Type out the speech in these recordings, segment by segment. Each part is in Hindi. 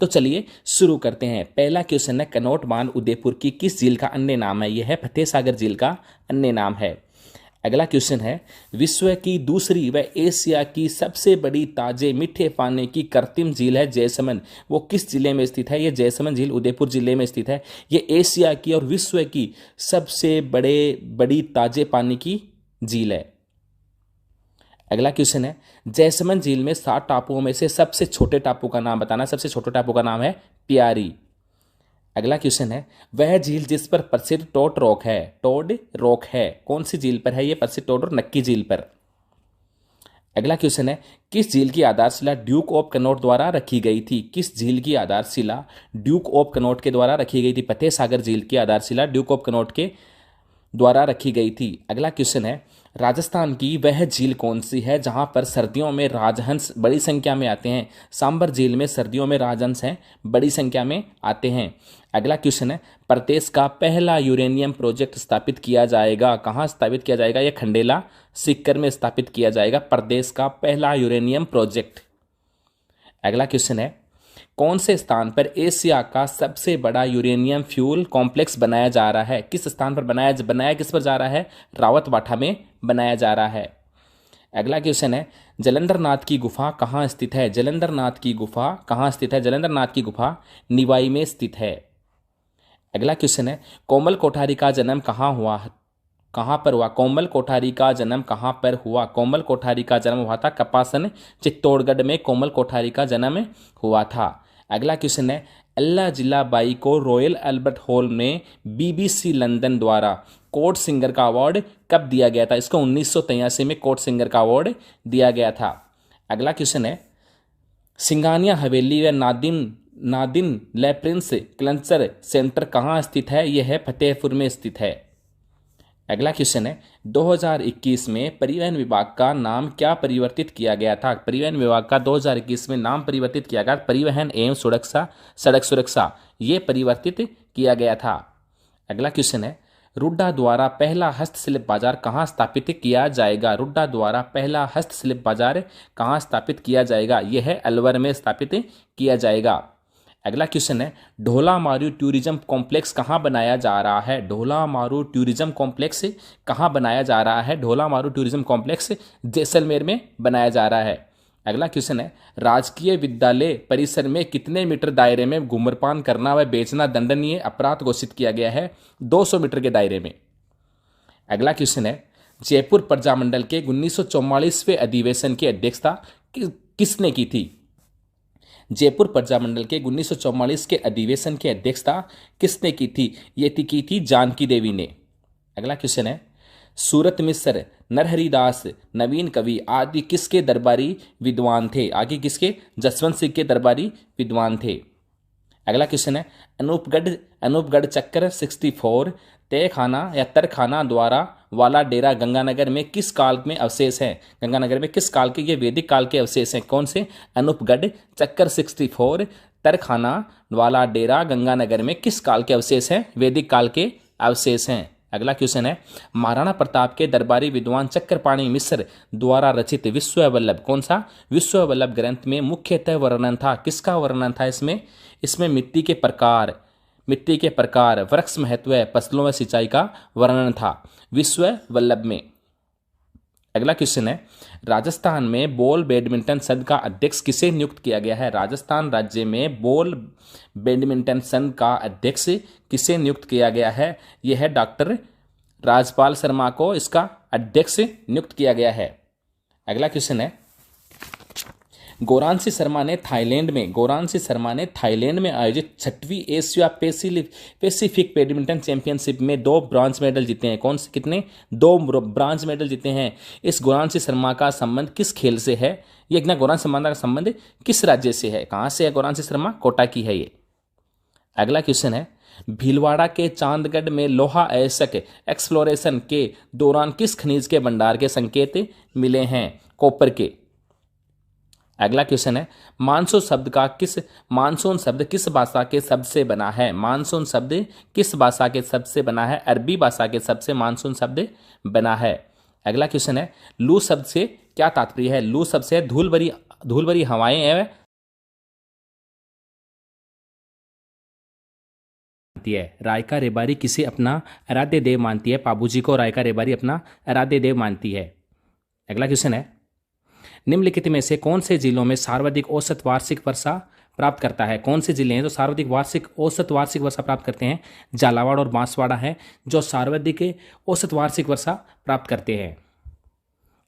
तो चलिए शुरू करते हैं। पहला क्वेश्चन है, कनॉट बांध उदयपुर की किस झील का अन्य नाम है? यह है फतेह सागर झील का अन्य नाम है। अगला क्वेश्चन है, विश्व की दूसरी व एशिया की सबसे बड़ी ताजे मीठे पानी की कृत्रिम झील है जैसमंद, वो किस जिले में स्थित है? ये जैसमंद झील उदयपुर जिले में स्थित है। ये एशिया की और विश्व की सबसे बड़ी ताजे पानी की झील है। अगला क्वेश्चन है, जैसमंद झील में 7 टापुओं में से सबसे छोटे टापू का नाम बताना। सबसे छोटे टापू का नाम है प्यारी। अगला क्वेश्चन है, वह झील जिस पर प्रसिद्ध टोड रॉक है, कौन सी झील पर है? यह प्रसिद्ध टोड और नक्की झील पर। अगला क्वेश्चन है, किस झील की आधारशिला ड्यूक ऑफ कनॉट द्वारा रखी गई थी? किस झील की आधारशिला ड्यूक ऑफ कनॉट के द्वारा रखी गई थी? फतेह सागर झील की आधारशिला ड्यूक ऑफ कनॉट के द्वारा रखी गई थी। अगला क्वेश्चन है, राजस्थान की वह झील कौन सी है जहां पर सर्दियों में राजहंस बड़ी संख्या में आते हैं? सांबर झील में सर्दियों में राजहंस हैं, बड़ी संख्या में आते हैं। अगला क्वेश्चन है, प्रदेश का पहला यूरेनियम प्रोजेक्ट स्थापित किया जाएगा, कहाँ स्थापित किया जाएगा? यह खंडेला सीकर में स्थापित किया जाएगा प्रदेश का पहला यूरेनियम प्रोजेक्ट। अगला क्वेश्चन है, कौन से स्थान पर एशिया का सबसे बड़ा यूरेनियम फ्यूल कॉम्प्लेक्स बनाया जा रहा है? किस स्थान पर बनाया किस पर जा रहा है? रावतबाठा में बनाया जा रहा है। अगला क्वेश्चन है, जलंधर नाथ की गुफा कहाँ स्थित है? जलंधर नाथ की गुफा कहाँ स्थित है? जलंधर नाथ की गुफा निवाई में स्थित है। अगला क्वेश्चन है, कोमल कोठारी का जन्म कहाँ पर हुआ? कोमल कोठारी का जन्म कहाँ पर हुआ? कोमल कोठारी का जन्म हुआ था कपासन चित्तौड़गढ़ में कोमल कोठारी का जन्म हुआ था। अगला क्वेश्चन है, अल्लाह जिला बाई को रॉयल अल्बर्ट हॉल में BBC लंदन द्वारा कोर्ट सिंगर का अवार्ड कब दिया गया था? इसको 1983 में कोर्ट सिंगर का अवार्ड दिया गया था। अगला क्वेश्चन है, सिंघानिया हवेली व नादिन ले प्रिंस कल्चर सेंटर कहाँ स्थित है? यह है फतेहपुर में स्थित है। अगला क्वेश्चन है, 2021 में परिवहन विभाग का नाम क्या परिवर्तित किया गया था? परिवहन विभाग का 2021 में नाम परिवर्तित किया गया, परिवहन एवं सड़क सुरक्षा ये परिवर्तित किया गया था। अगला क्वेश्चन है, रुड्डा द्वारा पहला हस्तशिल्प बाजार कहाँ स्थापित किया जाएगा? रुड्डा द्वारा पहला हस्तशिल्प बाजार कहाँ स्थापित किया जाएगा? यह है अलवर में स्थापित किया जाएगा। अगला क्वेश्चन है, ढोला मारू टूरिज्म कॉम्प्लेक्स कहाँ बनाया जा रहा है? ढोला मारू टूरिज्म कॉम्प्लेक्स कहाँ बनाया जा रहा है? ढोला मारू टूरिज्म कॉम्प्लेक्स जैसलमेर में बनाया जा रहा है। अगला क्वेश्चन है, राजकीय विद्यालय परिसर में कितने मीटर दायरे में धूम्रपान करना व बेचना दंडनीय अपराध घोषित किया गया है? 200 मीटर के दायरे में। अगला क्वेश्चन है, जयपुर प्रजामंडल के 1944वें अधिवेशन की अध्यक्षता किसने की थी? जयपुर प्रजामंडल के 1944 के अधिवेशन की अध्यक्षता किसने की थी? ये की थी जानकी देवी ने। अगला क्वेश्चन है, सूरत मिश्र, नरहरिदास, नवीन कवि आदि किसके दरबारी विद्वान थे? आगे किसके? जसवंत सिंह के दरबारी विद्वान थे। अगला क्वेश्चन है, अनूपगढ़ चक्कर 64 तहखाना या तरखाना द्वारा वाला डेरा गंगानगर में किस काल में अवशेष है? गंगानगर में किस काल के? ये वैदिक काल के अवशेष हैं। कौन से? अनूपगढ़ चक्कर 64 तरखाना वाला डेरा गंगानगर में किस काल के अवशेष हैं? वैदिक काल के अवशेष हैं। अगला क्वेश्चन है, महाराणा प्रताप के दरबारी विद्वान चक्रपाणी मिश्र द्वारा रचित विश्ववल्लभ, कौन सा? विश्ववल्लभ ग्रंथ में मुख्यतः वर्णन था, किसका वर्णन था इसमें मिट्टी के प्रकार, वृक्ष महत्व, फसलों व सिंचाई का वर्णन था विश्ववल्लभ में। अगला क्वेश्चन है, राजस्थान में बॉल बैडमिंटन संघ का अध्यक्ष किसे नियुक्त किया गया है? राजस्थान राज्य में बॉल बैडमिंटन संघ का अध्यक्ष किसे नियुक्त किया गया है? यह है डॉक्टर राजपाल शर्मा को इसका अध्यक्ष नियुक्त किया गया है। अगला क्वेश्चन है, गोरांशी शर्मा ने थाईलैंड में आयोजित 6वीं एशिया पैसिफिक बैडमिंटन चैंपियनशिप में 2 ब्रॉन्ज मेडल जीते हैं। कौन से? कितने? 2 ब्रॉन्ज मेडल जीते हैं। इस गोरांशी शर्मा का संबंध किस खेल से है? ये गोरांशी शर्मा का संबंध किस राज्य से है? कहाँ से है गोरांशी शर्मा? कोटा की है ये। अगला क्वेश्चन है, भीलवाड़ा के चांदगढ़ में लोहा अयस्क एक्सप्लोरेशन के दौरान किस खनिज के भंडार के संकेत मिले हैं? कॉपर के। अगला क्वेश्चन है, मानसून शब्द किस भाषा के शब्द से बना है? मानसून शब्द किस भाषा के शब्द से बना है? अरबी भाषा के शब्द से मानसून शब्द बना है। अगला क्वेश्चन है, लू शब्द से क्या तात्पर्य है? लू शब्द से धूल भरी हवाएं है? रायका रेबारी किसे अपना आराध्य देव मानती है? पाबूजी को रायका रेबारी अपना आराध्य देव मानती है। अगला क्वेश्चन है, निम्नलिखित में से कौन से जिलों में सर्वाधिक औसत वार्षिक वर्षा प्राप्त करता है? कौन से जिले हैं जो सर्वाधिक औसत वार्षिक वर्षा प्राप्त करते हैं? झालावाड़ और बांसवाड़ा है जो सर्वाधिक औसत वार्षिक वर्षा प्राप्त करते हैं।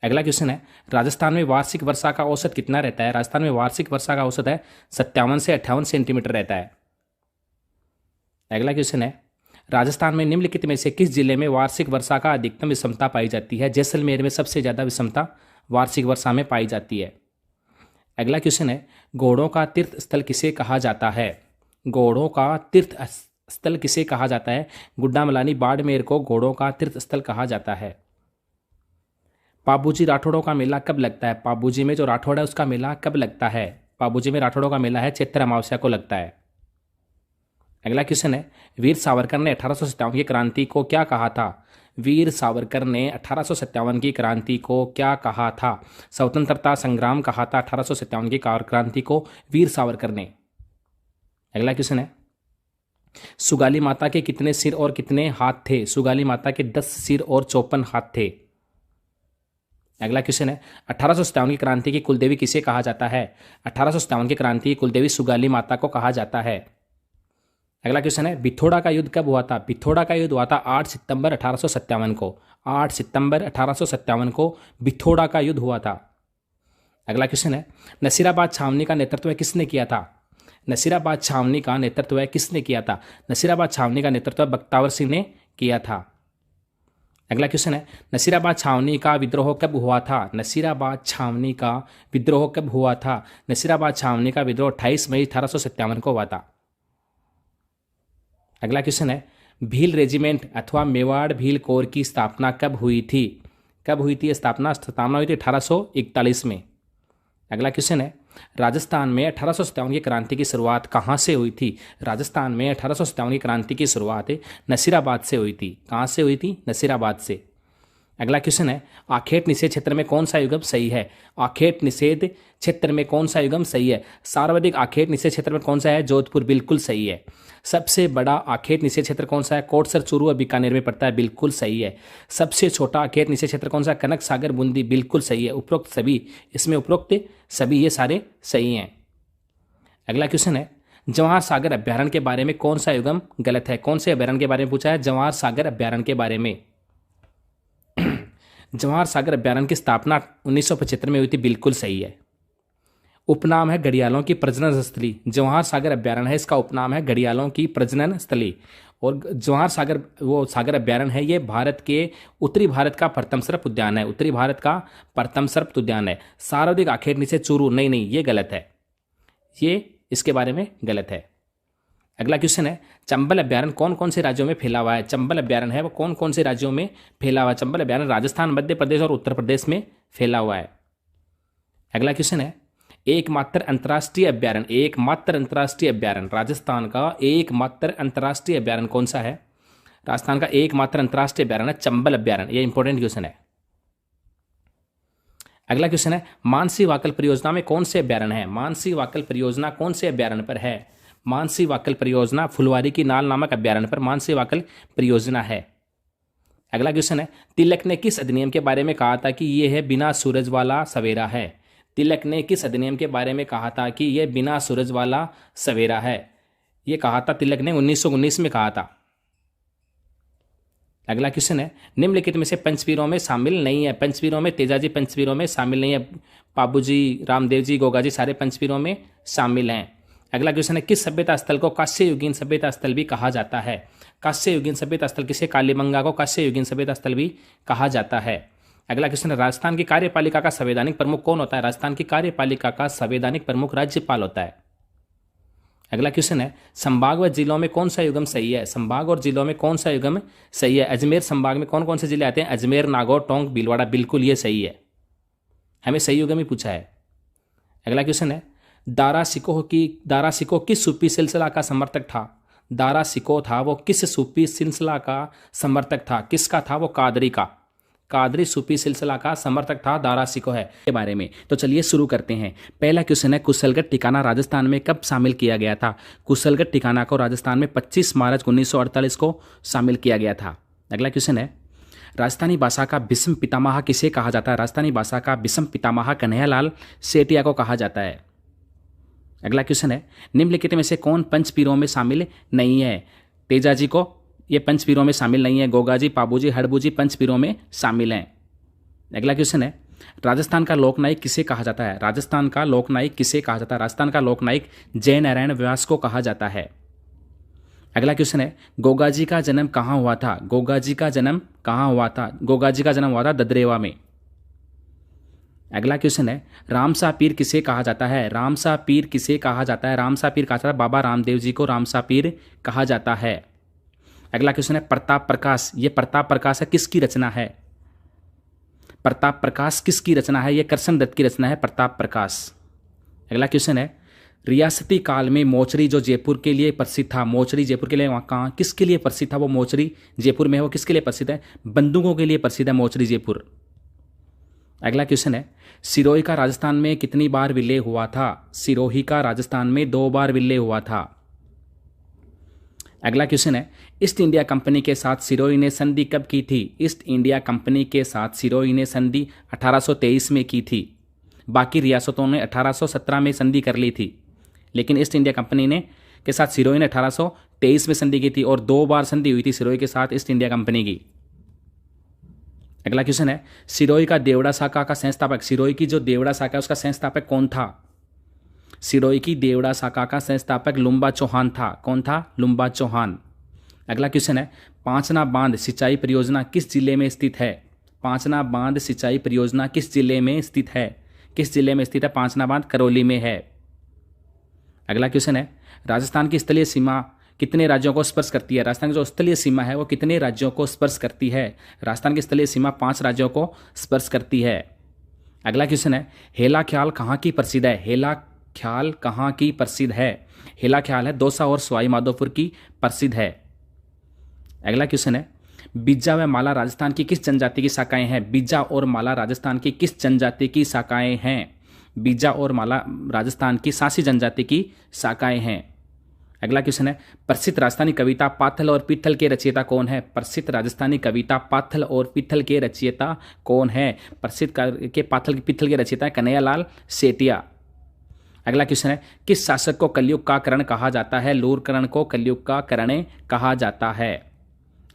अगला क्वेश्चन है, राजस्थान में वार्षिक वर्षा का औसत कितना रहता है? राजस्थान में वार्षिक वर्षा का औसत है 57 से 58 सेंटीमीटर रहता है। अगला क्वेश्चन है, राजस्थान में निम्नलिखित में से किस जिले में वार्षिक वर्षा का अधिकतम विषमता पाई जाती है? जैसलमेर में सबसे ज्यादा विषमता वार्षिक वर्षा में पाई जाती है। अगला क्वेश्चन है, घोड़ों का तीर्थ स्थल किसे कहा जाता है? घोड़ों का तीर्थ स्थल किसे कहा जाता है? गुड्डामलानी बाड़मेर को घोड़ों का तीर्थ स्थल कहा जाता है। पाबूजी राठौड़ों का मेला कब लगता है? पाबूजी में जो राठौड़ है उसका मेला कब लगता है? पाबूजी में राठौड़ों का मेला है चैत्र अमावस्या को लगता है। अगला क्वेश्चन है, वीर सावरकर ने 1857 की क्रांति को क्या कहा था? वीर सावरकर ने 1857 की क्रांति को क्या कहा था? स्वतंत्रता संग्राम कहा था 1857 की क्रांति को वीर सावरकर ने। अगला क्वेश्चन है, सुगाली माता के कितने सिर और कितने हाथ थे? सुगाली माता के 10 सिर और 54 हाथ थे। अगला क्वेश्चन है, 1857 की क्रांति की कुलदेवी किसे कहा जाता है? 1857 की क्रांति की कुलदेवी सुगाली माता को कहा जाता है। अगला क्वेश्चन है, बिथोड़ा का युद्ध कब हुआ था? बिथोड़ा का युद्ध हुआ था 8 सितंबर 1857 को। 8 सितंबर 1857 को बिथोड़ा का युद्ध हुआ था। अगला क्वेश्चन है, नसीराबाद छावनी का नेतृत्व किसने किया था? नसीराबाद छावनी का नेतृत्व किसने किया था? नसीराबाद छावनी का नेतृत्व बख्तावर सिंह ने किया था। अगला क्वेश्चन है, नसीराबाद छावनी का विद्रोह कब हुआ था? नसीराबाद छावनी का विद्रोह कब हुआ था? नसीराबाद छावनी का विद्रोह 28 मई 1857 को हुआ था। अगला क्वेश्चन है, भील रेजिमेंट अथवा मेवाड़ भील कोर की स्थापना कब हुई थी? कब हुई थी स्थापना हुई थी 1841 में। अगला क्वेश्चन है, राजस्थान में 1857 की क्रांति की शुरुआत कहाँ से हुई थी? राजस्थान में 1857 की क्रांति की शुरुआत नसीराबाद से हुई थी। कहाँ से हुई थी? नसीराबाद से। अगला क्वेश्चन है, आखेट निषेध क्षेत्र में कौन सा युगम सही है? आखेट निषेध क्षेत्र में कौन सा युगम सही है? सर्वाधिक आखेट निषेध क्षेत्र में कौन सा है? जोधपुर, बिल्कुल सही है। सबसे बड़ा आखेट निषेध क्षेत्र कौन सा है? कोटसर, चूरू और बीकानेर में पड़ता है, बिल्कुल सही है। सबसे छोटा आखेट निषेध क्षेत्र कौन सा है? कनक सागर, बूंदी, बिल्कुल सही है। उपरोक्त सभी ये सारे सही हैं। अगला क्वेश्चन है, जवाहर सागर अभ्यारण्य के बारे में कौन सा युगम गलत है? कौन से अभ्यारण्य के बारे में पूछा है? जवाहर सागर अभ्यारण्य के बारे में। जवाहर सागर अभ्यारण्य की स्थापना 1975 में हुई थी, बिल्कुल सही है। उपनाम है घड़ियालों की प्रजनन स्थली। जवाहर सागर अभ्यारण्य है, इसका उपनाम है घड़ियालों की प्रजनन स्थली। और जवाहर सागर अभ्यारण्य है, ये भारत के उत्तरी भारत का प्रथम सर्प उद्यान है। उत्तरी भारत का प्रथम सर्प उद्यान है। सर्वाधिक आखेट निषेध चूरू, नहीं, ये गलत है, ये इसके बारे में गलत है। अगला क्वेश्चन है, चंबल अभ्यारण्य कौन कौन से राज्यों में फैला हुआ है? चंबल अभ्यारण्य है वो कौन कौन से राज्यों में फैला हुआ है? चंबल अभ्यारण्य राजस्थान, मध्य प्रदेश और उत्तर प्रदेश में फैला हुआ है। अगला क्वेश्चन है, एकमात्र अंतर्राष्ट्रीय अभ्यारण्य राजस्थान का एकमात्र अंतर्राष्ट्रीय अभ्यारण्य कौन सा है? राजस्थान का एकमात्र अंतर्राष्ट्रीय अभ्यारण्य चंबल अभ्यारण्य। यह इंपॉर्टेंट क्वेश्चन है। अगला क्वेश्चन है, मानसी वाकल परियोजना में कौन से अभ्यारण्य है? मानसी वाकल परियोजना कौन से अभ्यारण्य पर है? मानसी वाकल परियोजना फुलवारी की नाल नामक अभ्यारण्य पर मानसी वाकल परियोजना है। अगला क्वेश्चन है, तिलक ने किस अधिनियम के बारे में कहा था कि यह है बिना सूरज वाला सवेरा है? तिलक ने किस अधिनियम के बारे में कहा था कि यह बिना सूरज वाला सवेरा है? यह कहा था तिलक ने 1919 में कहा था। अगला क्वेश्चन है, निम्नलिखित में से पंचवीरों में शामिल नहीं है? पंचवीरों में तेजाजी पंचवीरों में शामिल नहीं है। पाबूजी, रामदेव जी, गोगाजी सारे पंचवीरों में शामिल हैं। अगला क्वेश्चन है, किस सभ्यता स्थल को कांस्य युगीन सभ्यता स्थल भी कहा जाता है? कांस्य युगीन सभ्यता स्थल किसे? कालीबंगा को कांस्य युगीन सभ्यता स्थल भी कहा जाता है। अगला क्वेश्चन है, राजस्थान की कार्यपालिका का संवैधानिक प्रमुख कौन होता है? राजस्थान की कार्यपालिका का संवैधानिक प्रमुख राज्यपाल होता है। अगला क्वेश्चन है, संभाग व जिलों में कौन सा युगम सही है? संभाग और जिलों में कौन सा युगम सही है? अजमेर संभाग में कौन कौन से जिले आते हैं? अजमेर, नागौर, टोंक, भीलवाड़ा, बिल्कुल ये सही है। हमें सही युगम ही पूछा है। अगला क्वेश्चन है, दारा सिकोह किस सूफी सिलसिला का समर्थक था? दारा सिकोह था वो किस सूफी सिलसिला का समर्थक था? किसका था वो? कादरी का। कादरी सूफी सिलसिला का समर्थक था, दारा सिकोह है के बारे में। तो चलिए शुरू करते हैं। पहला क्वेश्चन है, कुशलगढ़ ठिकाना राजस्थान में कब शामिल किया गया था? कुशलगढ़ ठिकाना को राजस्थान में 25 मार्च 1948 को शामिल किया गया था। अगला क्वेश्चन है, राजस्थानी भाषा का भीष्म पितामह किसे कहा जाता है? राजस्थानी भाषा का भीष्म पितामह कन्हैयालाल सेठिया को कहा जाता है। अगला क्वेश्चन है, निम्नलिखित में से कौन पंचपीरों में शामिल नहीं है? तेजाजी को ये पंचपीरों में शामिल नहीं है। गोगाजी, पाबूजी, हड़बूजी पंचपीरों में शामिल हैं। अगला क्वेश्चन है, राजस्थान का लोकनायक किसे कहा जाता है? राजस्थान का लोकनायक किसे कहा जाता है? राजस्थान का लोकनायक जय नारायण व्यास को कहा जाता है। अगला क्वेश्चन है, गोगाजी का जन्म कहाँ हुआ था? गोगाजी का जन्म कहाँ हुआ था? गोगाजी का जन्म हुआ था ददरेवा में। अगला क्वेश्चन है, रामसा पीर किसे कहा जाता है? रामसा पीर किसे कहा जाता है? रामसा पीर कहा जाता है बाबा रामदेव जी को रामसा पीर कहा जाता है। अगला क्वेश्चन है, प्रताप प्रकाश, ये प्रताप प्रकाश है किसकी रचना है? प्रताप प्रकाश किसकी रचना है? ये कृष्ण दत्त की रचना है प्रताप प्रकाश। अगला क्वेश्चन है, रियासती काल में मोचरी जो जयपुर के लिए प्रसिद्ध था, मोचरी जयपुर के लिए वहाँ कहाँ किसके लिए प्रसिद्ध था? वो मोचरी जयपुर में है, वो किसके लिए प्रसिद्ध है? बंदूकों के लिए प्रसिद्ध है मोचरी जयपुर। अगला क्वेश्चन है, सिरोही का राजस्थान में कितनी बार विलय हुआ था? सिरोही का राजस्थान में 2 बार विलय हुआ था। अगला क्वेश्चन है, ईस्ट इंडिया कंपनी के साथ सिरोही ने संधि कब की थी? ईस्ट इंडिया कंपनी के साथ सिरोही ने संधि 1823 में की थी। बाकी रियासतों ने 1817 में संधि कर ली थी, लेकिन ईस्ट इंडिया कंपनी ने के साथ सिरोही ने 1823 में संधि की थी और 2 बार संधि हुई थी सिरोही के साथ ईस्ट इंडिया कंपनी की। अगला क्वेश्चन है, सिरोही का देवड़ा शाखा का संस्थापक, सिरोही की जो देवड़ा शाखा है उसका संस्थापक कौन था? सिरोही की देवड़ा शाखा का संस्थापक लुम्बा चौहान था। कौन था? लुम्बा चौहान। अगला क्वेश्चन है, पांचना बांध सिंचाई परियोजना किस जिले में स्थित है? पांचना बांध सिंचाई परियोजना किस जिले में स्थित है? किस जिले में स्थित है पांचना बांध? करौली में है। अगला क्वेश्चन है, राजस्थान की स्थलीय सीमा कितने राज्यों को स्पर्श करती है? राजस्थान की जो स्थलीय सीमा है वो कितने राज्यों को स्पर्श करती है? राजस्थान की स्थलीय सीमा 5 राज्यों को स्पर्श करती है। अगला क्वेश्चन है, हेला ख्याल कहाँ की प्रसिद्ध है? हेला ख्याल कहाँ की प्रसिद्ध है? हेला ख्याल है दौसा और सवाई माधोपुर की प्रसिद्ध है। अगला क्वेश्चन है, बीजा व माला राजस्थान की किस जनजाति की शाखाएं हैं? बीजा और माला राजस्थान की किस जनजाति की शाखाएं हैं? बीजा और माला राजस्थान की सासी जनजाति की शाखाएं हैं। अगला क्वेश्चन है, प्रसिद्ध राजस्थानी कविता पाथल और पित्थल के रचयिता कौन है? प्रसिद्ध राजस्थानी कविता पाथल और पित्थल के रचयिता कौन है? प्रसिद्ध के पाथल पित्थल के रचयिता कन्हैयालाल सेठिया। अगला क्वेश्चन है, किस शासक को कलयुग का करण कहा जाता है? लूरकरण को कलयुग का करण कहा जाता है।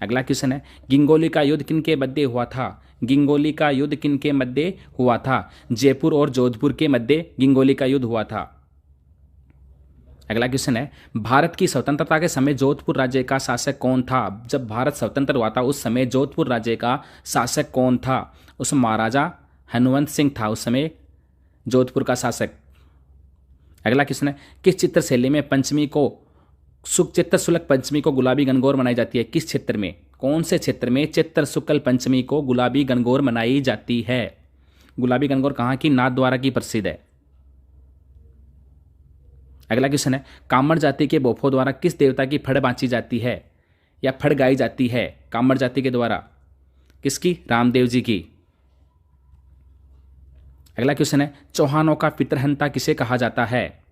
अगला क्वेश्चन है, गिंगोली का युद्ध किनके मध्य हुआ था? गिंगोली का युद्ध किनके मध्य हुआ था? जयपुर और जोधपुर के मध्य गिंगोली का युद्ध हुआ था। अगला क्वेश्चन है, भारत की स्वतंत्रता के समय जोधपुर राज्य का शासक कौन था? जब भारत स्वतंत्र हुआ था उस समय जोधपुर राज्य का शासक कौन था? उस महाराजा हनुमंत सिंह था उस समय जोधपुर का शासक। अगला क्वेश्चन है, किस चित्र शैली में पंचमी को चित्र शुक्ल पंचमी को गुलाबी गणगौर मनाई जाती है? किस क्षेत्र में? कौन से क्षेत्र में चित्र शुक्ल पंचमी को गुलाबी गणगौर मनाई जाती है? गुलाबी गणगौर कहाँ की? नाथद्वारा की प्रसिद्ध है। अगला क्वेश्चन है, कामड़ जाति के बोफो द्वारा किस देवता की फड़ बांची जाती है या फड़ गाई जाती है? कामड़ जाति के द्वारा किसकी? रामदेव जी की। अगला क्वेश्चन है, चौहानों का पितृहंता किसे कहा जाता है?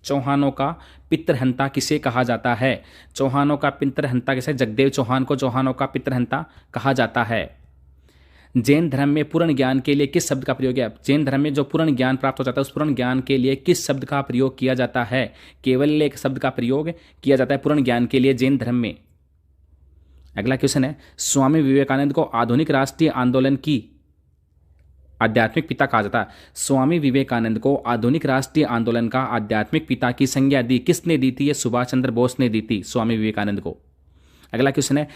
चौहानों का पितृहंता किसे कहा जाता है? चौहानों का पितृहंता किसे? जगदेव चौहान को चौहानों का पितृहंता कहा जाता है। जैन धर्म में पूर्ण ज्ञान के लिए किस शब्द का प्रयोग है? जैन धर्म में जो पूर्ण ज्ञान प्राप्त हो जाता है उस पूर्ण ज्ञान के लिए किस शब्द का प्रयोग किया जाता है? केवल एक शब्द का प्रयोग किया जाता है पूर्ण ज्ञान के लिए जैन धर्म में। अगला क्वेश्चन है, स्वामी विवेकानंद को आधुनिक राष्ट्रीय आंदोलन की आध्यात्मिक पिता कहा जाता है। स्वामी विवेकानंद को आधुनिक राष्ट्रीय आंदोलन का आध्यात्मिक पिता की संज्ञा दी किसने दी थी? ये सुभाष चंद्र बोस ने दी थी स्वामी विवेकानंद को। अगला क्वेश्चन है,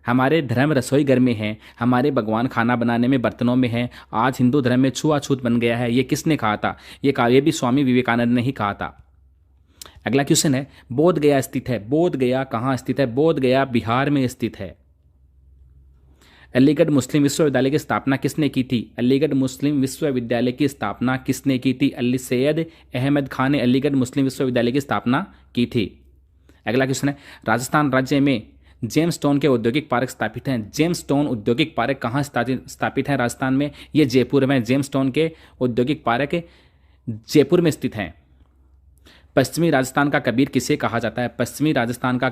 हमारे धर्म रसोई घर में है, हमारे भगवान खाना बनाने में बर्तनों में है, आज हिंदू धर्म में छुआछूत बन गया है, ये किसने कहा था? ये भी स्वामी विवेकानंद ने ही कहा था। अगला क्वेश्चन है, बोध गया स्थित है। बोध गया कहाँ स्थित है? बोध गया बिहार में स्थित है। अलीगढ़ मुस्लिम विश्वविद्यालय की स्थापना किसने की थी? अलीगढ़ मुस्लिम विश्वविद्यालय की स्थापना किसने की थी? अली सैयद अहमद खान ने अलीगढ़ मुस्लिम विश्वविद्यालय की स्थापना की थी। अगला क्वेश्चन है, राजस्थान राज्य में जेमस्टोन के औद्योगिक पार्क स्थापित हैं? जेमस्टोन औद्योगिक पार्क कहाँ स्थापित है राजस्थान में? ये जयपुर में। जेमस्टोन के औद्योगिक पार्क जयपुर में स्थित हैं। पश्चिमी राजस्थान का कबीर किसे कहा जाता है? पश्चिमी राजस्थान का